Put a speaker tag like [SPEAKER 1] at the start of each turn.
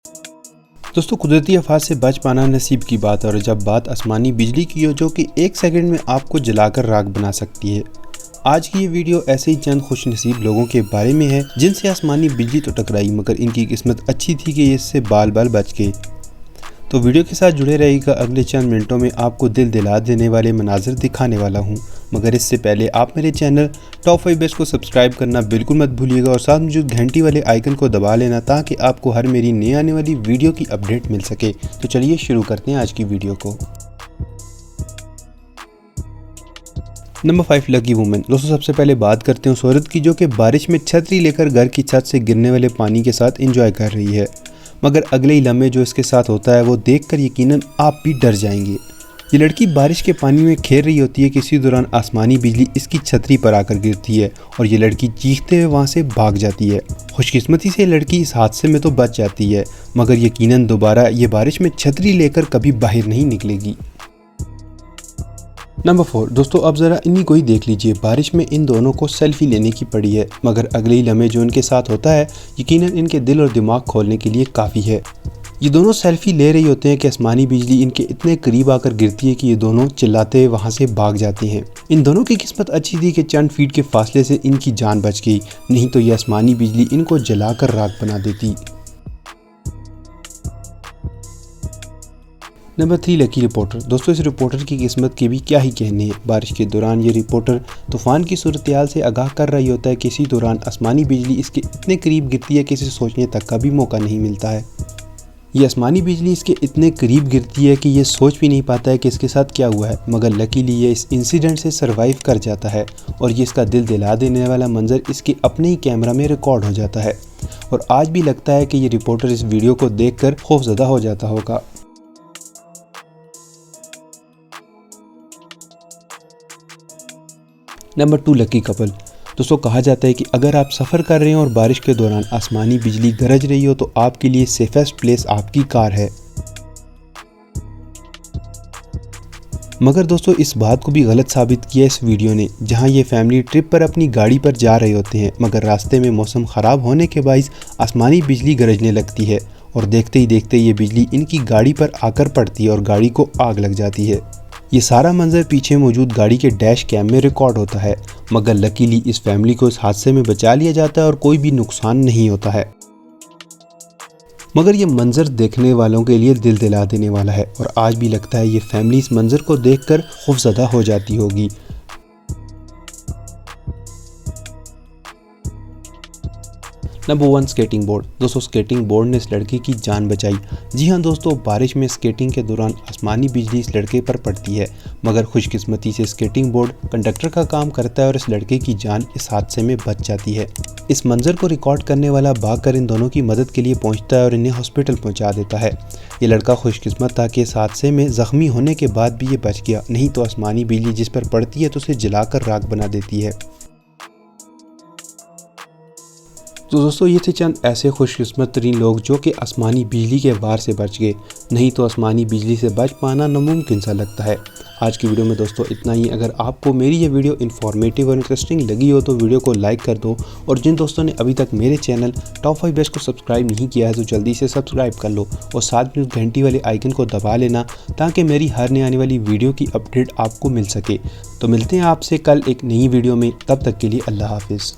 [SPEAKER 1] दोस्तों, कुदरती आफात से बच पाना नसीब की बात है और जब बात आसमानी बिजली की हो जो कि एक सेकंड में आपको जलाकर राख बना सकती है। आज की ये वीडियो ऐसे ही चंद खुशनसीब लोगों के बारे में है जिनसे आसमानी बिजली तो टकराई मगर इनकी किस्मत अच्छी थी कि ये इससे बाल बाल बच गए। तो वीडियो के साथ जुड़े रहिएगा, अगले चंद मिनटों में आपको दिल दिला देने वाले मनाजिर दिखाने वाला हूँ। मगर इससे पहले आप मेरे चैनल टॉप 5 बेस्ट को सब्सक्राइब करना बिल्कुल मत भूलिएगा और साथ मौजूद घंटी वाले आइकन को दबा लेना ताकि आपको हर मेरी नई आने वाली वीडियो की अपडेट मिल सके। तो चलिए शुरू करते हैं आज की वीडियो को। Number 5, lucky women. दोस्तों, सबसे पहले बात करते हैं उस औरत की जो कि बारिश में छतरी लेकर घर की छत से गिरने वाले पानी के साथ एंजॉय कर रही है, मगर अगले ही लम्हे जो इसके साथ होता है वो देखकर यकीनन आप भी डर जाएंगे। ये लड़की बारिश के पानी में खेल रही होती है कि इसी दौरान आसमानी बिजली इसकी छतरी पर आकर गिरती है और ये लड़की चीखते हुए वहाँ से भाग जाती है। खुशकिस्मती से लड़की इस हादसे में तो बच जाती है मगर यकीनन दोबारा ये बारिश में छतरी लेकर कभी बाहर नहीं निकलेगी। नंबर 4, दोस्तों अब ज़रा इन्हीं को ही देख लीजिए। बारिश में इन दोनों को सेल्फी लेने की पड़ी है मगर अगले ही लम्हे जो इनके साथ होता है यकीनन इनके दिल और दिमाग खोलने के लिए काफ़ी है। ये दोनों सेल्फी ले रही होते हैं कि आसमानी बिजली इनके इतने करीब आकर गिरती है कि ये दोनों चिल्लाते हुए वहाँ से भाग जाते हैं। इन दोनों की किस्मत अच्छी थी कि चंद फीट के फासले से इनकी जान बच गई, नहीं तो ये आसमानी बिजली इनको जलाकर राख बना देती। Number 3, lucky reporter. दोस्तों, इस रिपोर्टर की किस्मत के भी क्या ही कहने हैं। बारिश के दौरान ये रिपोर्टर तूफान की सूरत-ए-हाल से आगाह कर रही होता है कि इसी दौरान आसमानी बिजली इसके इतने करीब गिरती है कि इसे सोचने तक का भी मौका नहीं मिलता है। ये आसमानी बिजली इसके इतने करीब गिरती है कि ये सोच भी नहीं पाता है कि इसके साथ क्या हुआ है, मगर लकीली ये इस इंसिडेंट से सरवाइव कर जाता है और ये इसका दिल दिला देने वाला मंजर इसके अपने ही कैमरा में रिकॉर्ड हो जाता है और आज भी लगता है कि ये रिपोर्टर इस वीडियो को देखकर खौफजदा हो जाता होगा। Number 2, lucky couple. दोस्तों, कहा जाता है कि अगर आप सफ़र कर रहे हैं और बारिश के दौरान आसमानी बिजली गरज रही हो तो आपके लिए सेफेस्ट प्लेस आपकी कार है। मगर दोस्तों, इस बात को भी गलत साबित किया इस वीडियो ने, जहां ये फैमिली ट्रिप पर अपनी गाड़ी पर जा रहे होते हैं मगर रास्ते में मौसम ख़राब होने के बाइस आसमानी बिजली गरजने लगती है और देखते ही देखते ये बिजली इनकी गाड़ी पर आकर पड़ती है और गाड़ी को आग लग जाती है। ये सारा मंजर पीछे मौजूद गाड़ी के डैश कैम में रिकॉर्ड होता है मगर लकीली इस फैमिली को इस हादसे में बचा लिया जाता है और कोई भी नुकसान नहीं होता है। मगर ये मंजर देखने वालों के लिए दिल दिला देने वाला है और आज भी लगता है ये फैमिली इस मंजर को देखकर खौफजदा हो जाती होगी। Number 1, skating board. दोस्तों, स्केटिंग बोर्ड ने इस लड़के की जान बचाई। जी हाँ दोस्तों, बारिश में स्केटिंग के दौरान आसमानी बिजली इस लड़के पर पड़ती है मगर खुशकिस्मती से स्केटिंग बोर्ड कंडक्टर का काम करता है और इस लड़के की जान इस हादसे में बच जाती है। इस मंजर को रिकॉर्ड करने वाला भागकर इन दोनों की मदद के लिए पहुंचता है और इन्हें हॉस्पिटल पहुंचा देता है। ये लड़का खुशकिस्मत था कि इस हादसे में ज़ख्मी होने के बाद भी ये बच गया, नहीं तो आसमानी बिजली जिस पर पड़ती है तो उसे जलाकर राख बना देती है। तो दोस्तों, ये थे चंद ऐसे खुशकिस्मत तरीन लोग जो कि आसमानी बिजली के वार से बच गए, नहीं तो आसमानी बिजली से बच पाना नामुमकिन सा लगता है। आज की वीडियो में दोस्तों इतना ही। अगर आपको मेरी ये वीडियो इन्फॉर्मेटिव और इंटरेस्टिंग लगी हो तो वीडियो को लाइक कर दो और जिन दोस्तों ने अभी तक मेरे चैनल टॉप 5 बेस्ट को सब्सक्राइब नहीं किया है तो जल्दी से सब्सक्राइब कर लो और साथ में घंटी वाले आइकन को दबा लेना ताकि मेरी हर नई आने वाली वीडियो की अपडेट आपको मिल सके। तो मिलते हैं आपसे कल एक नई वीडियो में, तब तक के लिए अल्लाह हाफिज़।